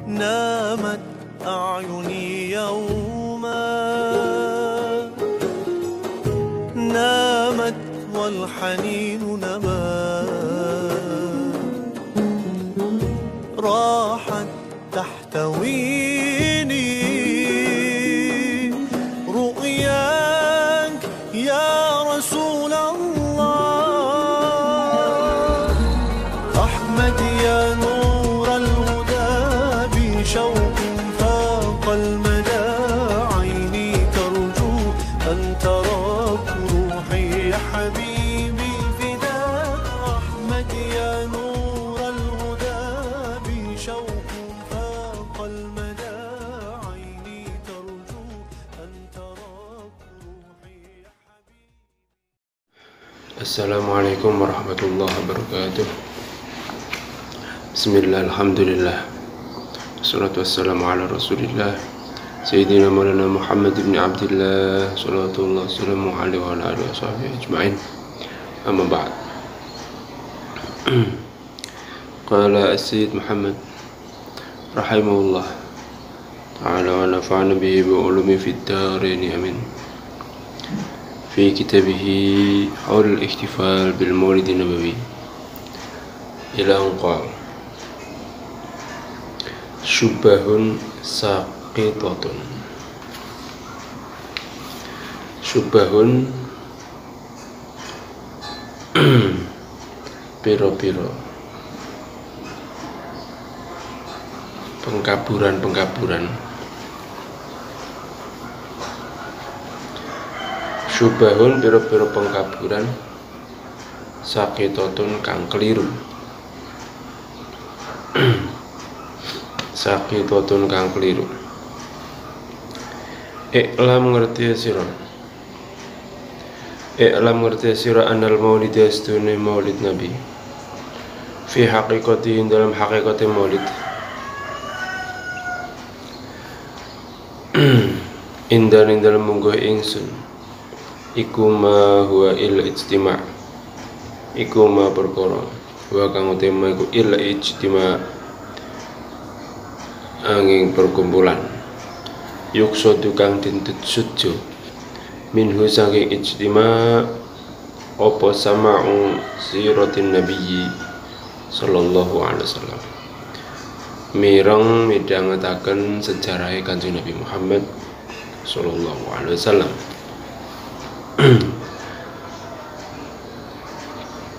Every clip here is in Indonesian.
نامت أعيني يوما، نامت والحنين نما، راحت تحتويني رؤياك يا رسول الله. أحمد يا نور الهدى بشوق فاق المدى، عيني ترجو أن تراك روحي يا حبيبي فداك. أحمد يا نور الهدى بشوق فاق المدى، عيني ترجو أن تراك روحي يا حبيبي. Assalamualaikum warahmatullahi wabarakatuh. Bismillah, alhamdulillah, wassalatu wassalamu ala rasulillah Sayyidina Maulana Muhammad ibn Abdillah, salatullah wassalamu alaihi wa ala alihi wa sahbihi ajma'in. Amma ba'd. Qala as-Sayyid Muhammad rahimahullah ta'ala wa nafa'ana bihi wa ulumi fid darain amin. في كتابه حول الاحتفال بالمولد النبوي إلى أن قال: شبه ساقطة. شبه piro-piro pengkaburan. Syubahun piro-piro pengkaburan, sakitotun kang keliru. Sakitotun kang keliru. Iklam ngerti sira. Iklam ngerti sira anal maulid astune maulid nabi. Fi haqiqati dalam haqiqati maulid. Indan dalam munggo ingsun. Iku ma huwa illa ijtima', iku ma perkara wa kang utama iku illa ijtima' angin perkumpulan. Yuksadu kang dintut sujo minhu saking ijtima' apa sama'u siratin nabiyyi sallallahu alaihi wasallam, mireng midhangetaken sejarah Kanjeng Nabi Muhammad sallallahu alaihi wasallam.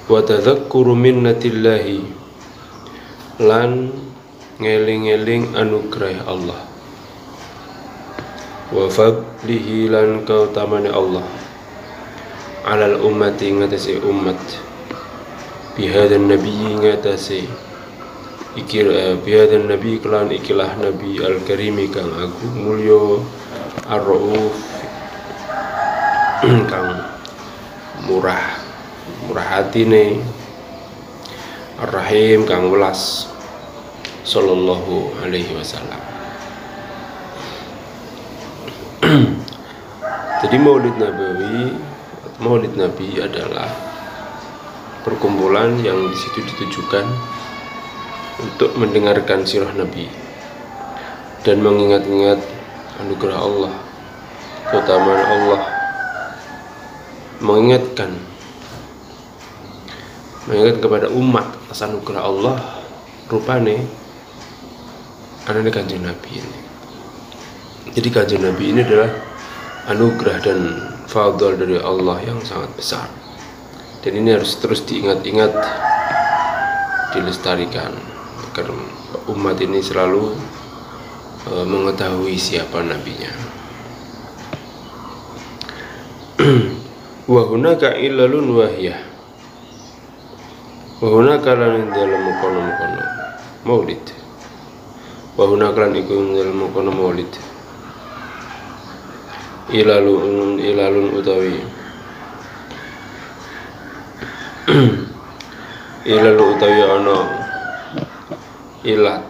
Wa tadzakkuru minnatillahi, lan ngeling-eling anugerah Allah. Wa fadlihi, lan kautamane Allah. Alal ummati, ngatasi umat. Bihadan nabi, ngatasi bihadan nabi, kelan ikilah nabi al-karimi kang agung mulya, ar-rauf kang murah hatine, ar-rahim kang welas, sallallahu alaihi wasallam. Jadi maulid nabi adalah perkumpulan yang di situ ditujukan untuk mendengarkan sirah nabi dan mengingat-ingat anugerah Allah, keutamaan Allah, mengingatkan kepada umat atas anugerah Allah rupane anane Kanjeng Nabi ini. Jadi Kanjeng Nabi ini adalah anugerah dan fadl dari Allah yang sangat besar, dan ini harus terus diingat-ingat, dilestarikan agar umat ini selalu mengetahui siapa nabinya. Wa hunaka illalun wahiyah, wa hunaka lan dalam kono maulid, wa hunaka lan iku dalam kono maulid ilalun utawi ana ilat,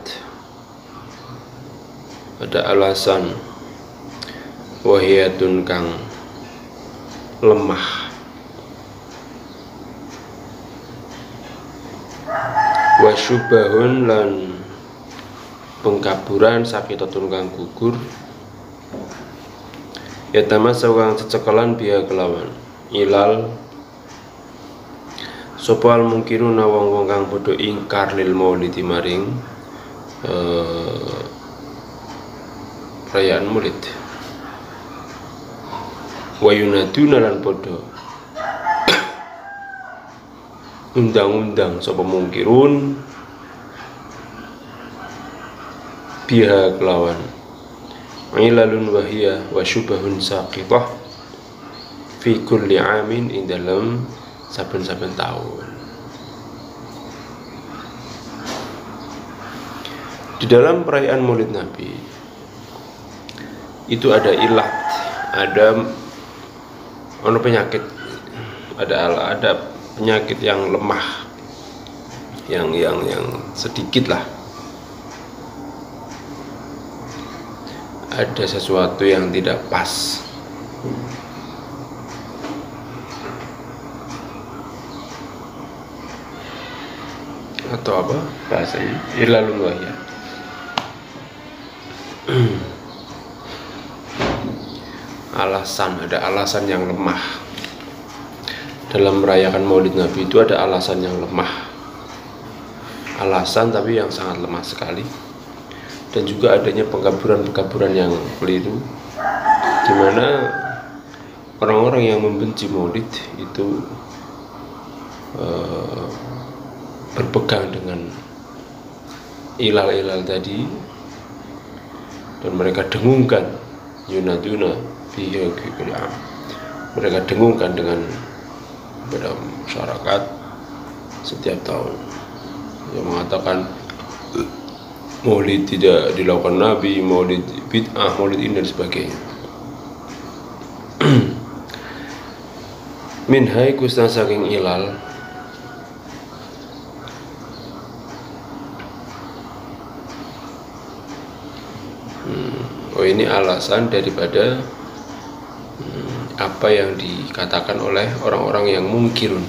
ada alasan, wahiyatun kang lemah, wasyubahun lan pengkaburan sakitatun kang gugur ya tamasa kang cecekelan biya kelawan ilal sapa al mungkiruna wong-wong kang padha ingkar lil maulidi maring perayaan maulid wa yunaduna lan padha undang-undang sapa mungkirun biha kelawan ilalun wahiyah wa syubahun saqitah fi kulli amin ing dalam saben-saben tahun. Di dalam perayaan Maulid Nabi itu ada ilat, ada penyakit, ada penyakit yang lemah, yang sedikit lah. Ada sesuatu yang tidak pas. Atau apa bahasanya? Ilalun wahya. Ada alasan yang lemah. Dalam merayakan Maulid Nabi itu ada alasan yang lemah. Alasan tapi yang sangat lemah sekali. Dan juga adanya pengkaburan yang keliru, di mana orang-orang yang membenci Maulid itu berpegang dengan ilal-ilal tadi, dan mereka dengungkan yunaduna bihi kulli'am, mereka dengungkan dengan pada masyarakat setiap tahun yang mengatakan Maulid tidak dilakukan Nabi, Maulid bid'ah, Maulid ini dan sebagainya. Min haikusna saking ilal ini alasan daripada apa yang dikatakan oleh orang-orang yang mungkirun.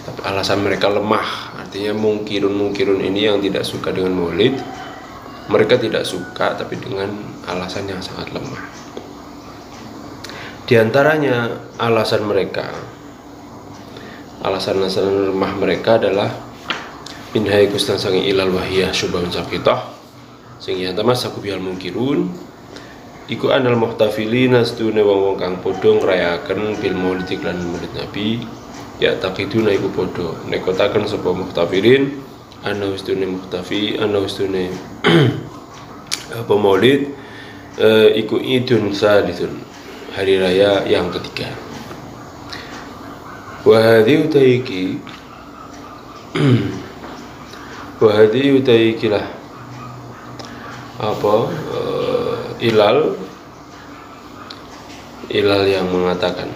Tapi alasan mereka lemah. Artinya mungkirun ini yang tidak suka dengan Maulid, mereka tidak suka tapi dengan alasan yang sangat lemah. Di antaranya alasan lemah mereka adalah min haikustan sangi ilal wahiyah syubahun saqitah sing yen tamassaku bihal mungkirun iku anal muhtafilina sedune wong-wong kang padha ngrayaken bil maulid lan maulid Nabi ya taqiduna iku padha nekotaken sapa muhtafilin ana ustune muhtafi ana ustune apa maulid iku idun sadithun, hari raya yang ketiga. Wa hadhi utaiki lah apa ilal yang mengatakan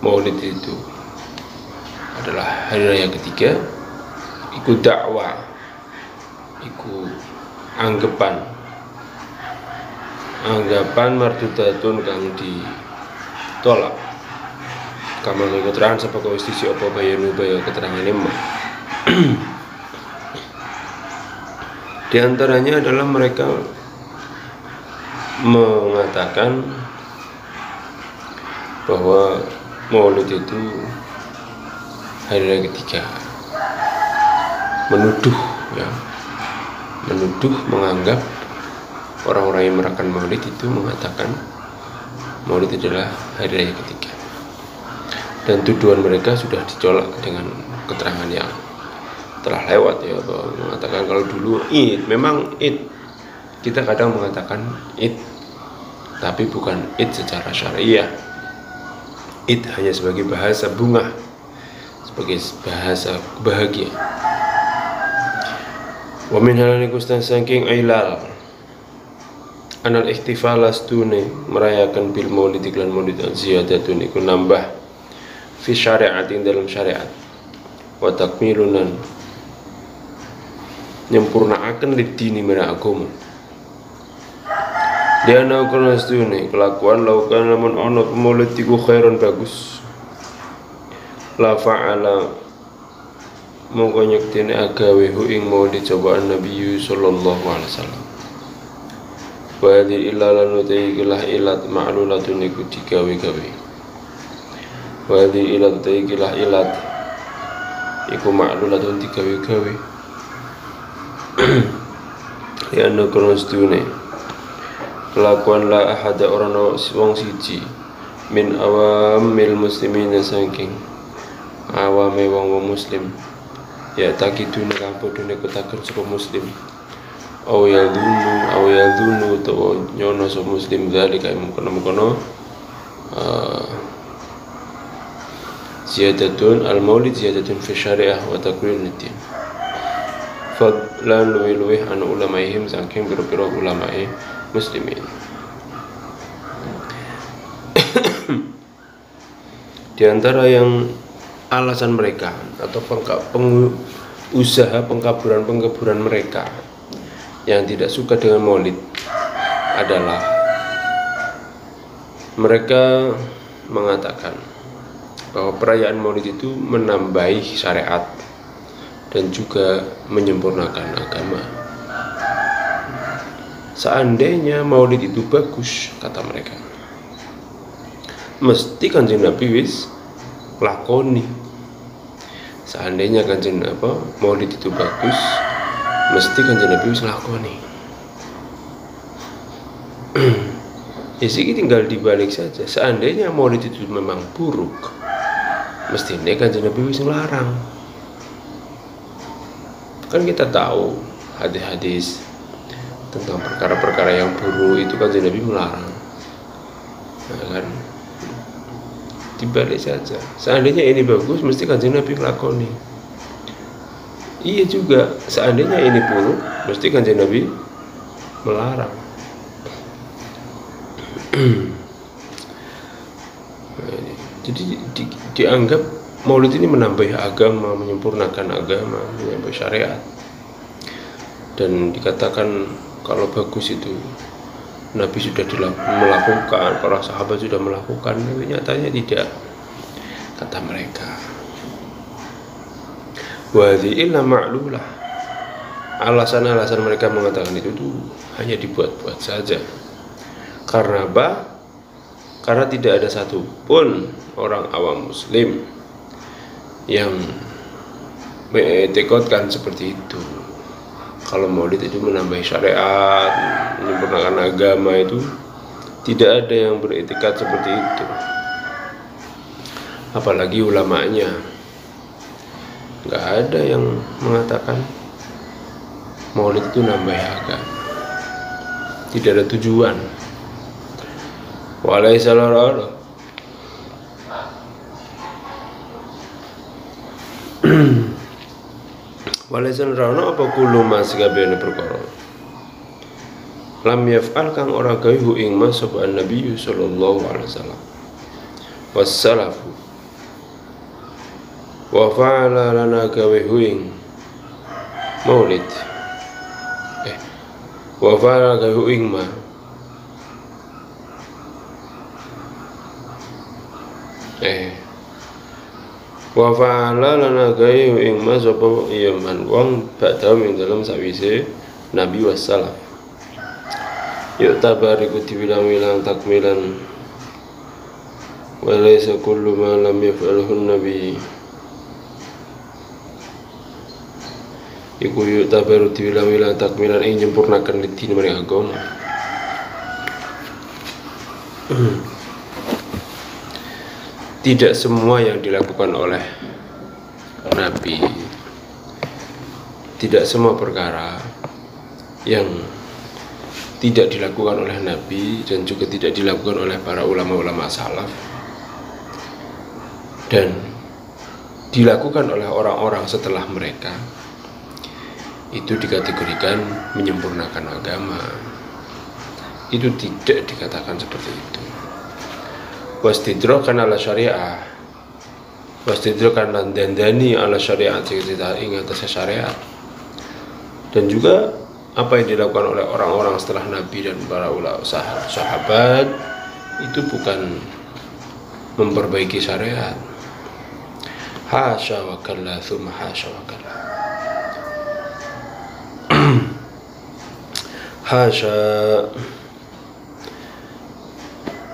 maulid itu adalah hari raya ketiga, iku dakwah, iku anggapan mardudatun kang ditolak kama keterangan sapa konstitusi apa bayanu baya keterangan emang. Di antaranya adalah mereka mengatakan bahwa maulid itu hari raya ketiga, menganggap orang-orang yang merayakan maulid itu mengatakan maulid adalah hari raya ketiga, dan tuduhan mereka sudah dicolak dengan keterangan yang telah lewat ya, bahwa mengatakan kalau dulu memang kita kadang mengatakan tapi bukan secara syariah. Hanya sebagai bahasa bunga, sebagai bahasa bahagia. Wa min halani kustan saking ilal anal ihtifal astune merayakan bil maulid lan maulid ziyadatun iku nambah fi syariatin dalam syariat wa takmilunan nyempurnaaken lidini mera agama. Dia naukana astune kelakuan laukan lamun ono maulid iku khairon bagus la fa'ala mongko nyektine agawe hu ing maulid cobaan Nabi sallallahu alaihi wasallam. Wa hadhihi ilalan utaikilah ilat ma'lulatun iku digawe-gawe. Wa hadhihi ilat utaikilah ilat iku ma'lulatun digawe-gawe. Ya ana krostune kelakuan la ahada orang wong siji min awamil muslimin saking awame wong muslim ya takidune kang padha ketaken sapa muslim aw yadhunnu to nyono sapa muslim zalika mungkono ziyadatun al maulid ziyadatun fi syariah wa takwin din fadlan luwih anu ulamaihim saking pira-pira ulamae muslimin. Di antara yang alasan mereka atau usaha pengkaburan mereka yang tidak suka dengan maulid adalah mereka mengatakan bahwa perayaan maulid itu menambahi syariat dan juga menyempurnakan agama. Seandainya maulid itu bagus, kata mereka, mesti Kanjeng Nabi wis lakoni. Seandainya Kanjeng maulid itu bagus, mesti Kanjeng Nabi wis lakoni. Ya sih tinggal dibalik saja. Seandainya maulid itu memang buruk, mestinya Kanjeng Nabi wis ngelarang. Kan kita tahu hadis-hadis tentang perkara-perkara yang buruk itu kan Nabi melarang. Nah kan dibalik saja. Seandainya ini bagus, mesti Kanjeng Nabi ngelakoni. Iya juga, seandainya ini buruk, mesti Kanjeng Nabi melarang. Jadi dianggap maulid ini menambah agama, menyempurnakan agama, menambah syariat. Dan dikatakan kalau bagus itu Nabi sudah melakukan, para sahabat sudah melakukan, tapi nyatanya tidak, kata mereka. Wadhi'illa ma'lulah. Alasan-alasan mereka mengatakan itu tuh hanya dibuat-buat saja. Karena apa? Karena tidak ada satupun orang awam muslim yang mengetikotkan seperti itu. Kalau maulid itu menambah syariat, menyempurnakan agama, itu tidak ada yang beretikat seperti itu. Apalagi ulamanya, nggak ada yang mengatakan maulid itu nambah agama. Tidak ada tujuan. Waalaikumsalam. Walaisen rana apa kulo mas kabehane perkara lam yaf'al kang ora gawe hu ing mas sapa Nabi sallallahu alaihi wasallam wassalafu wa fa'ala lana gawe hu ing maulid wa fa'ala gawe hu ing ma wa fa'ala lana gawe ing mas apa iya man wong badha ing dalem sawise Nabi wassalaf yuk tabariku dibilang-bilang takmilan walaysa kullu ma lam yaf'alhu Nabi iku yuk tabaru dibilang-bilang takmilan ing nyempurnakan din mereka agama. Tidak semua yang dilakukan oleh Nabi, tidak semua perkara yang tidak dilakukan oleh Nabi dan juga tidak dilakukan oleh para ulama-ulama salaf dan dilakukan oleh orang-orang setelah mereka itu dikategorikan menyempurnakan agama. Itu tidak dikatakan seperti itu. Wastidrokan ala syariah, wastidrokan lan dandani ala syariat, kita ingat atas syariat. Dan juga apa yang dilakukan oleh orang-orang setelah Nabi dan para ulama sahabat itu bukan memperbaiki syariat, Hasya wa kalla, thumma hasya wa kalla.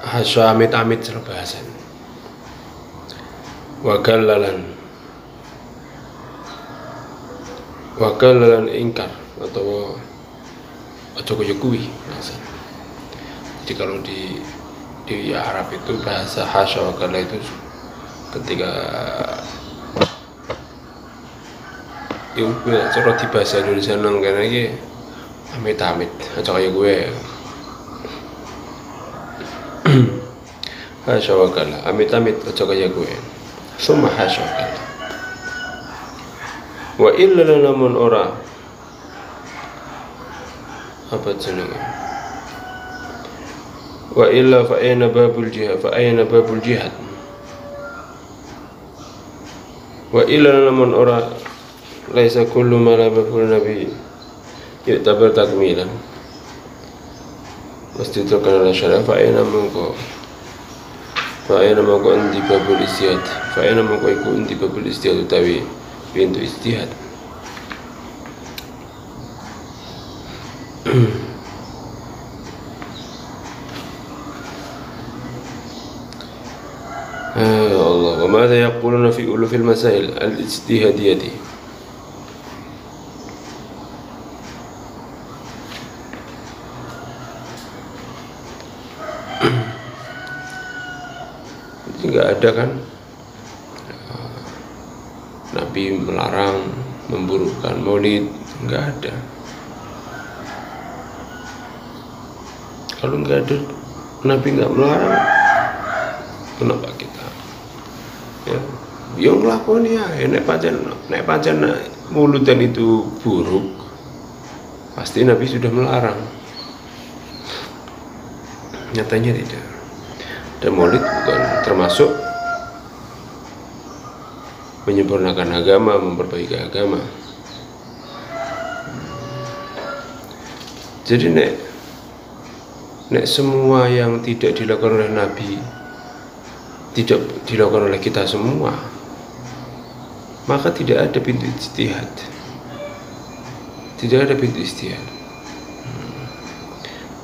Hasya amit-amit cara bahasan. Wa kallalan ingkar atau aja kaya kuwi. Jadi kalau di Arab itu bahasa hasya wa kalla itu ketika ya cara di bahasa Indonesia nang kene iki amit-amit aja kaya gue. Hasya wa kalla, amit-amit aja kaya gue. Summa hasya wa kalla. Wa illa lamun ora apa jenenge? Wa illa fa ayna babul jihad. Wa illa lamun ora laisa kullu ma la yaqulu nabi yu'tabar takmilan. Mesti itu karena syarah fa ayna mongko indi babul istihad. Fa ayna mongko iku indi babul istihad utawi pintu istihad. Ya Allah, wa madza yaquluna fi ulufil masail al-ijtihadiyati. Enggak ada kan Nabi melarang memburukan maulid, enggak ada. Kalau enggak ada Nabi enggak melarang, kenapa kita yang ngelakoni ya nek pancen muludan itu buruk, pasti Nabi sudah melarang. Nyatanya tidak. Dan maulid bukan termasuk menyempurnakan agama, memperbaiki agama. Jadi nek semua yang tidak dilakukan oleh Nabi tidak dilakukan oleh kita semua, maka tidak ada pintu ijtihad. Tidak ada pintu ijtihad.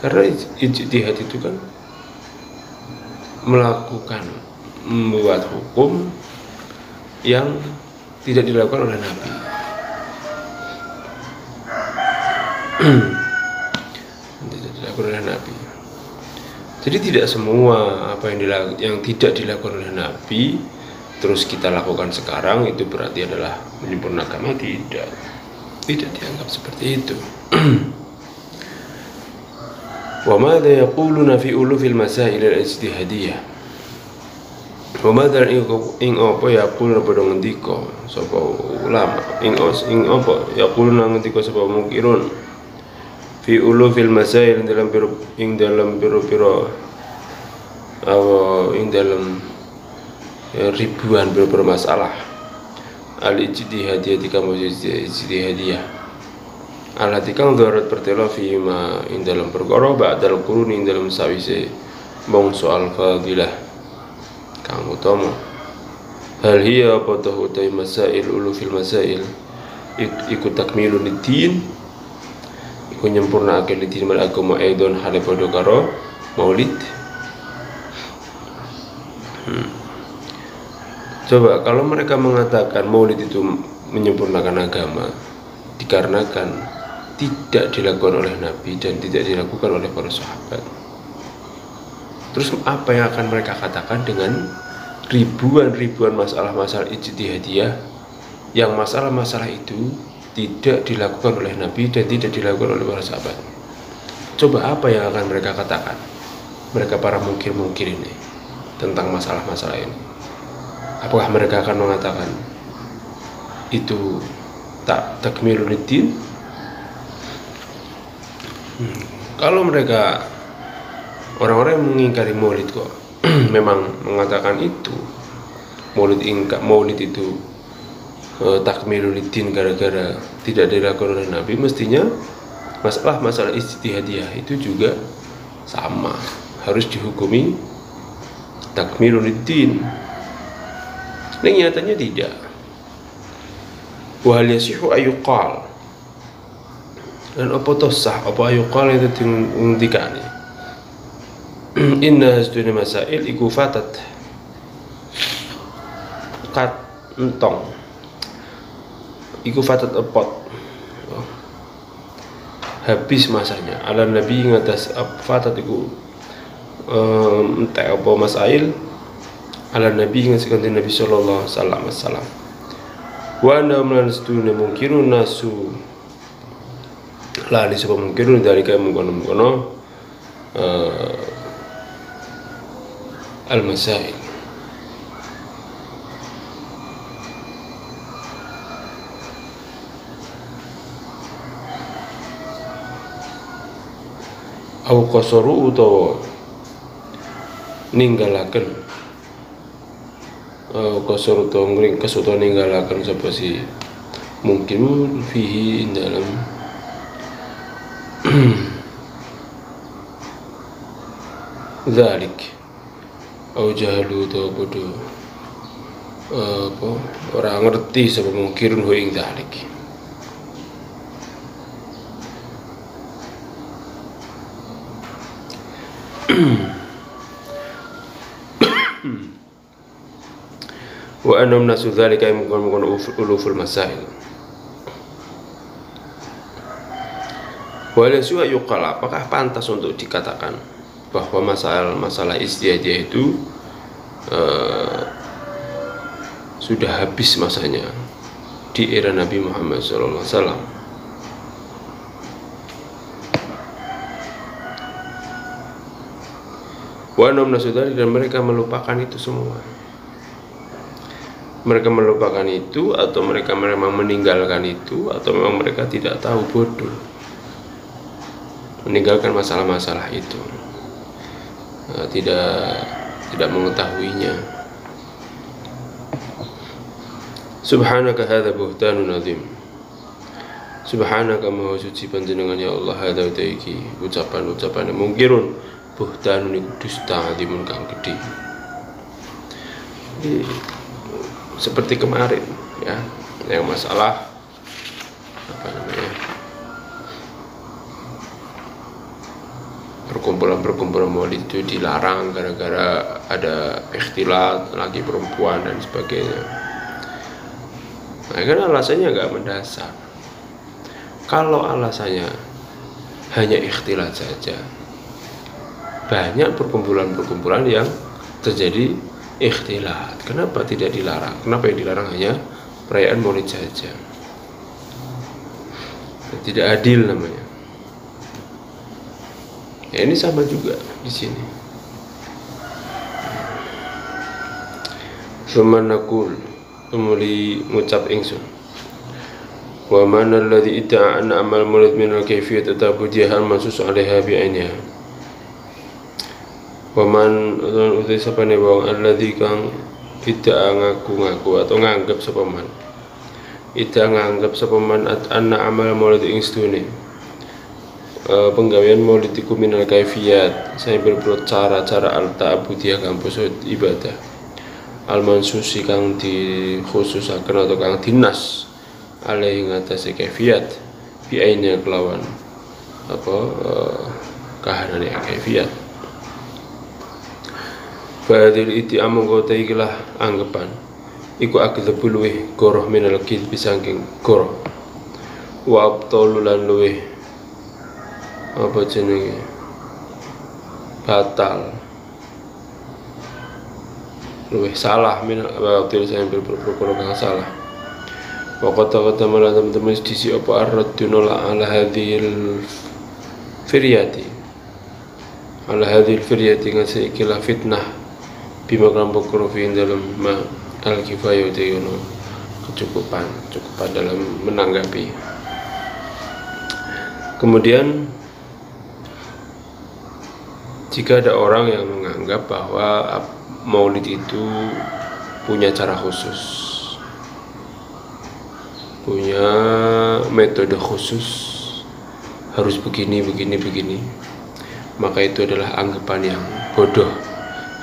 Karena ijtihad itu kan membuat hukum yang tidak dilakukan oleh Nabi. Tidak dilakukan oleh Nabi. Jadi tidak semua apa yang tidak dilakukan oleh Nabi terus kita lakukan sekarang itu berarti adalah menyempurnakan. Tidak dianggap seperti itu. Wa madza yaquluna fi ulufil masail al-ijtihadiyah. Wa madza ing apa yaquluna padha ngendika sapa ulama ing apa yaquluna ngendika sapa mungkirun fi ulufil masail dalam ribuan masalah al-ijtihadiyah kamu ijtihadiyah alati kang darat pertelo fi ma ing dalam perkara ba'dal quruni ing dalam sawise mongso al-fadilah kang utama. Hal hiya apa tahu utai masail ulufil masail iku takmilun din, iku nyempurnakake din mal agama aidon hale padha karo maulid. Coba kalau mereka mengatakan maulid itu menyempurnakan agama dikarenakan tidak dilakukan oleh Nabi dan tidak dilakukan oleh para sahabat, terus apa yang akan mereka katakan dengan ribuan masalah-masalah ijtihadiyah yang masalah-masalah itu tidak dilakukan oleh Nabi dan tidak dilakukan oleh para sahabat? Coba apa yang akan mereka katakan, mereka para mungkir ini, tentang masalah-masalah ini? Apakah mereka akan mengatakan itu takmilul din? Kalau mereka orang-orang yang mengingkari maulid kok memang mengatakan itu maulid itu takmilul din gara-gara tidak dilakukan oleh Nabi, mestinya masalah ijtihadiyah itu juga sama, harus dihukumi takmilul din. Ini nyatanya tidak. Wa hal yasihu ayyuqal, dan apa to sah apa ayyuqal itu dikani inna hasduna masail iku fatat kat entong iku fatat epot habis masanya ala nabi ngatas fatat iku entek apa masail ala nabi ngasekanti nabi sallallahu alaihi wasallam wa anna man astuna mungkirun nasu lali sebab mungkirun dari kaya mengkono al-masail au qasaru utawa ninggalaken qasaru utawa ngringkes utawa ninggalaken sapa si mungkin fihi dalam dzalik au jahalu utawa bodoh apa ora ngerti sapa mungkirun hu ing dzalik. Wa annam nasu dzalika mungkon uluful masail wala su'a yuqal, apakah pantas untuk dikatakan bahwa masalah istiadah itu sudah habis masanya di era Nabi Muhammad SAW. Wa annam nasu dzalika, dan mereka melupakan itu semua. Mereka melupakan itu, atau mereka memang meninggalkan itu, atau memang mereka tidak tahu, bodoh, meninggalkan masalah-masalah itu, tidak mengetahuinya. Subhanaka hadza buhtanun azim. Subhanaka maha suci panjenengan ya Allah, hadza utaiki ucapan mungkirun buhtanun iku dusta azimun kang gedhe. Seperti kemarin ya, yang masalah apa namanya, perkumpulan maulid itu dilarang gara-gara ada ikhtilat laki perempuan dan sebagainya. Nah, kan alasannya nggak mendasar. Kalau alasannya hanya ikhtilat saja, banyak perkumpulan yang terjadi ikhtilat. Kenapa tidak dilarang? Kenapa yang dilarang hanya perayaan maulid saja? Tidak adil namanya. Ya, ini sama juga di sini. Semanakul kemuli ngucap ingsun. Wa man alladhi idda'a anna amal maulid min al-kayfiyyah tatabudiyah al-mansus 'alaiha bi'ainiha. Waman utai sapane wong alladzi kang tidak ngaku-ngaku atau nganggep sapa man. Ida nganggep sapa man anna amal maulid ing sedune. Penggawean maulid iku minal kaifiyat, saya berbuat cara-cara al-ta'budiyah kang basa ibadah. Al-mansusi kang dikhususaken atau kang dinas alaihi ngatasi kaifiyat bi aine kelawan apa kahanane kaifiyat. Fadil iti amangko ikilah anggapan iku akdzabul luweh goroh minal kid bisangking goroh wa abtalu lan luweh apa jenenge batal luweh salah minal batil saya berpura-pura kang salah wa kata malah teman-teman disi apa ar-raddun ala hadhil firyati ala hadhil firyati ngasih ikilah fitnah bima kelompok kurufin dalam al-kifayah itu kecukupan dalam menanggapi. Kemudian jika ada orang yang menganggap bahwa maulid itu punya cara khusus, punya metode khusus, harus begini, maka itu adalah anggapan yang bodoh,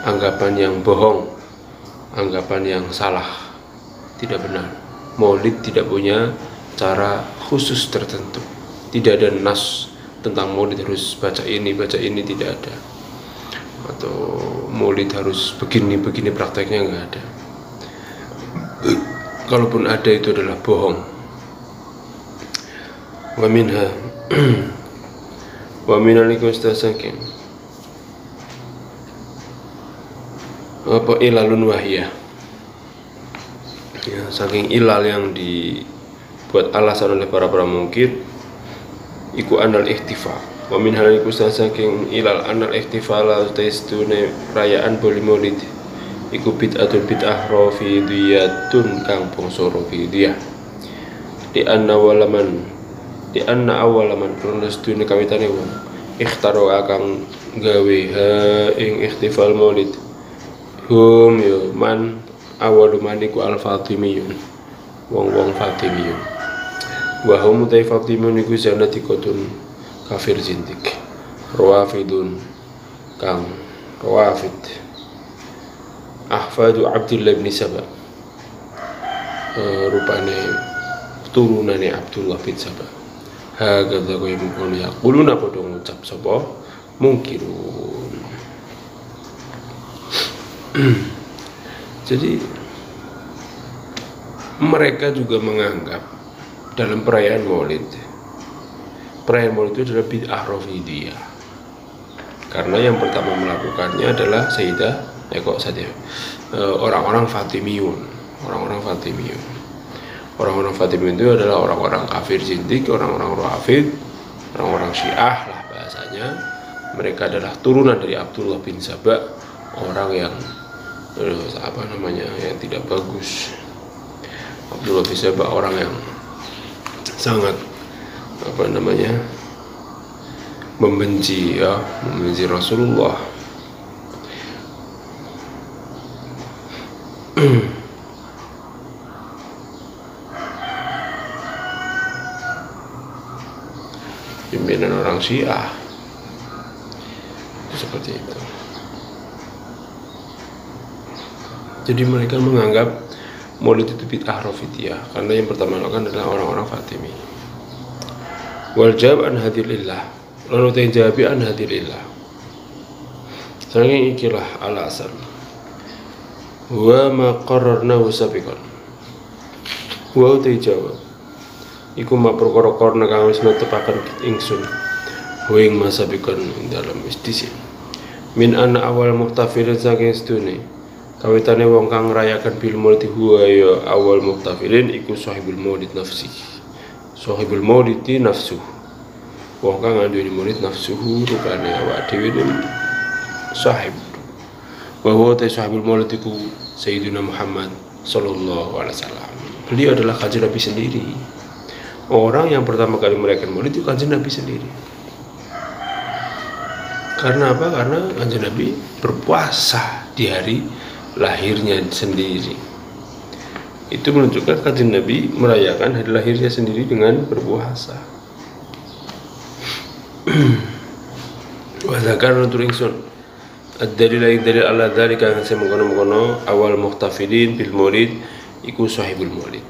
anggapan yang bohong, anggapan yang salah, tidak benar. Maulid tidak punya cara khusus tertentu. Tidak ada nas tentang maulid harus baca ini tidak ada. Atau maulid harus begini prakteknya nggak ada. Kalaupun ada itu adalah bohong. Wa minha wa minalikum istasakin apa ilalun wahiyah, ya, saking ilal yang dibuat alasan oleh para mungkir iku anal ihtifa. Wa min haliku saking ilal anal ihtifala taistune perayaan boleh maulid iku bid'atul bid'ah rafidiyatun kang bangsa rafidiyah di anna awalaman krono sedune kawitane wong ikhtaro akang gawe ing ihtifal maulid hum yo man awalu maniku al fatimiyun wong fatimiyun wa hum utai fatimiyun iku zanatikotun kafir zindik rawafidun kang rawafid ahfadu Abdullah bin Saba, rupane turunane Abdullah bin Saba. Hagada kaya mengkono yaquluna padha ngucap sapa mungkirun. Jadi mereka juga menganggap dalam perayaan Maulid itu adalah bid'ah rafidiyah. Karena yang pertama melakukannya adalah Sayyidah orang-orang Fatimiyun. Orang-orang Fatimiyun itu adalah orang-orang kafir zindik, orang-orang Rafid, orang-orang Syiah lah bahasanya. Mereka adalah turunan dari Abdullah bin Saba, orang yang yang tidak bagus. Abdullah bin Saba orang yang sangat membenci Rasulullah. Pimpinan orang Syiah seperti itu. Jadi mereka menganggap Maulid itu bid'ah rafidiyah karena yang pertama melakukan adalah orang-orang Fatimi. Wal jawab an hadilillah, lalu tajabi an hadilillah. Saking ikilah alasan. Wa ma qarrarnahu sabiqan. Wa tajawab iku ma perkara-perkara kang wis netepaken ingsun wa ing masabiqan ing dalam istisin min ana awal muhtafilin saking sedune kawitane wong kang ngerayakan bil maulid huwa ya awal muhtafilin iku sahibul maulid nafsi. Sahibul maulid nafsu, wong kang nduweni maulid nafsuhu rupane awak dhewe sahib. Wa huwa sahibul maulid iku Sayyidina Muhammad sallallahu alaihi wasallam. Beliau adalah kanjeng Nabi sendiri. Orang yang pertama kali merayakan maulid itu kanjeng Nabi sendiri. Karena apa? Karena kanjeng Nabi berpuasa di hari lahirnya sendiri. Itu menunjukkan kanjeng Nabi merayakan hari lahirnya sendiri dengan berpuasa. Wa zakar nutur ingsun ad-dalil ala dzalika kang semono awal muhtafilin bil maulid iku sahibul maulid.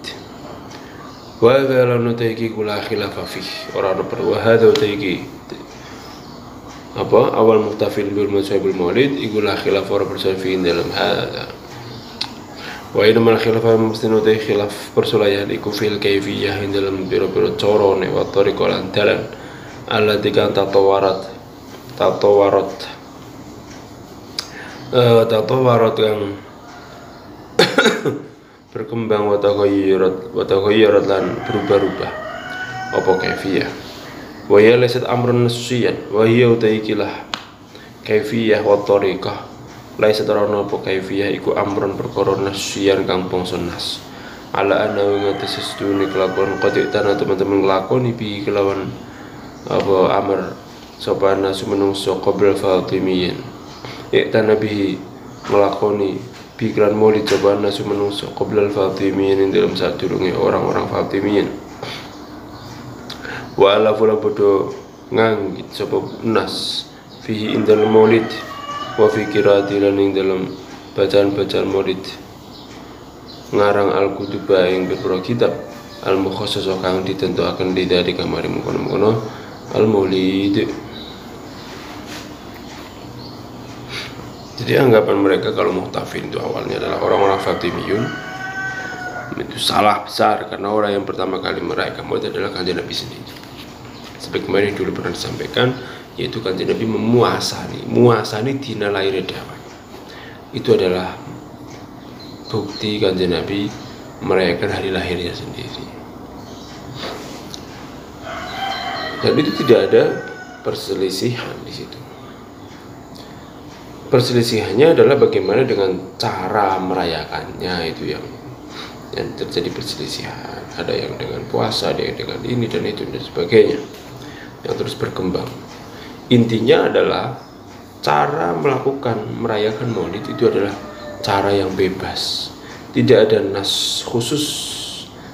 Wa dzala nutaiki kula khilafa fi ora ono perlu hadza utaiki awal muhtafil bil maulid iku la khilaf ora percaya fi dalam hadza. Wa inna khilaf mesti nutai khilaf persulayan iku fil kaifiyah dalam biro-biro corone wa tariqah lan dalan allati kan tatawarat yang berkembang wa taghayyarat lan berubah-ubah apa kaifiyah. Wa ya laysat amrun nasiyan wa hiya utaikilah kaifiyah wa tariqah laysat ana apa kaifiyah iku amrun perkara nasiyan kang bangsa nas ala ana ngates sedune kelakuan qati tanah teman-teman nglakoni bi kelawan apa amr sapa nasu menungso qabla fatimiyin ya nabi nglakoni pikiran maulid sapa nasu menungso qabla fatimiyin dalam sadurunge orang-orang fatimiyin. Wa ala fulan bodo nganggit sapa nas fihi indal maulid wa fi qiraati lan ing dalam bacaan-bacaan maulid ngarang al-kutuba ing pira kitab al-mukhassasah kang ditentuaken lidari kamari mengkono-mengkono al-maulid. Jadi anggapan mereka kalau Muhtafin itu awalnya adalah orang-orang Fatimiyun itu salah besar, karena orang yang pertama kali merayakan Maulid adalah Kanjeng Nabi sendiri. Seperti kemarin yang dulu pernah disampaikan, yaitu Kanjeng Nabi muasani dina lahir dawuh. Itu adalah bukti Kanjeng Nabi merayakan hari lahirnya sendiri. Dan itu tidak ada perselisihan di situ. Perselisihannya adalah bagaimana dengan cara merayakannya, itu yang terjadi perselisihan. Ada yang dengan puasa, ada yang dengan ini dan itu dan sebagainya, yang terus berkembang. Intinya adalah cara merayakan Maulid itu adalah cara yang bebas. Tidak ada nas khusus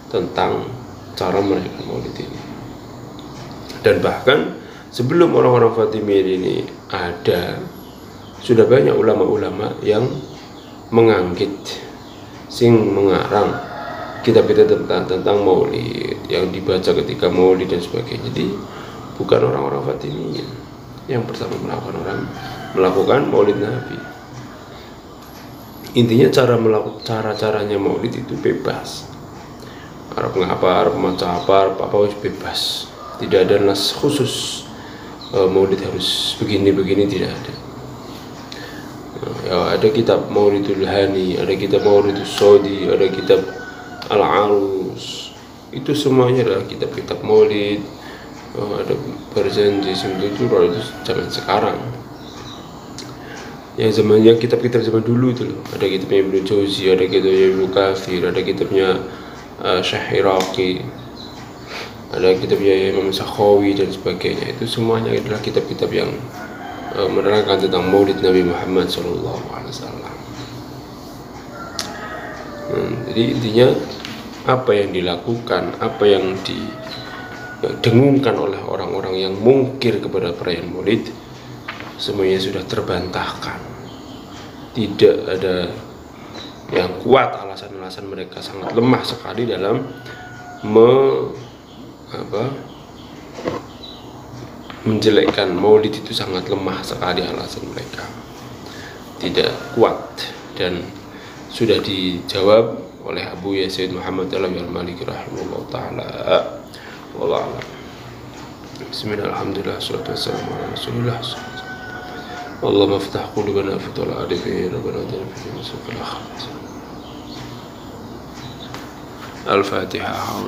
tentang cara merayakan Maulid ini. Dan bahkan sebelum orang-orang Fatimiyyin ini ada, sudah banyak ulama-ulama yang menganggit, mengarang kitab-kitab tentang Maulid yang dibaca ketika Maulid dan sebagainya. Jadi bukan orang-orang Fatimiyyin yang pertama melakukan Maulid Nabi. Intinya cara-caranya Maulid itu bebas. Arab ngapa, Arab maca apa bebas. Tidak ada nas khusus Maulid harus begini tidak ada. Ya, ada kitab Maulidul Hani, ada kitab Maulidul Sodi, ada kitab Al-Arus. Itu semuanya adalah kitab-kitab Maulid. Ada Barzanji, itu zaman sekarang. Yang kitab-kitab zaman dulu itu loh. Ada kitabnya Ibnu Jauzi, ada kitabnya Ibnu Katsir, ada kitabnya Syekh Iraqi, ada kitabnya Imam Sakhawi dan sebagainya. Itu semuanya adalah kitab-kitab yang menerangkan tentang Maulid Nabi Muhammad SAW. Jadi intinya apa yang dilakukan, apa yang didengungkan oleh orang-orang yang mungkir kepada perayaan Maulid, semuanya sudah terbantahkan. Tidak ada yang kuat alasan-alasan mereka, sangat lemah sekali dalam menjelekkan Maulid. Itu sangat lemah sekali alasan mereka, tidak kuat, dan sudah dijawab oleh Abu Yazid Muhammad al-Maliki rahimahullah ta'ala. Wallahu a'lam. Bismillah, alhamdulillah, salatu wassalamu ala rasulillah. Allahumma ftah qulubana fatul arifin, rabbana atina fid dunya hasanah. Al-Fatihah.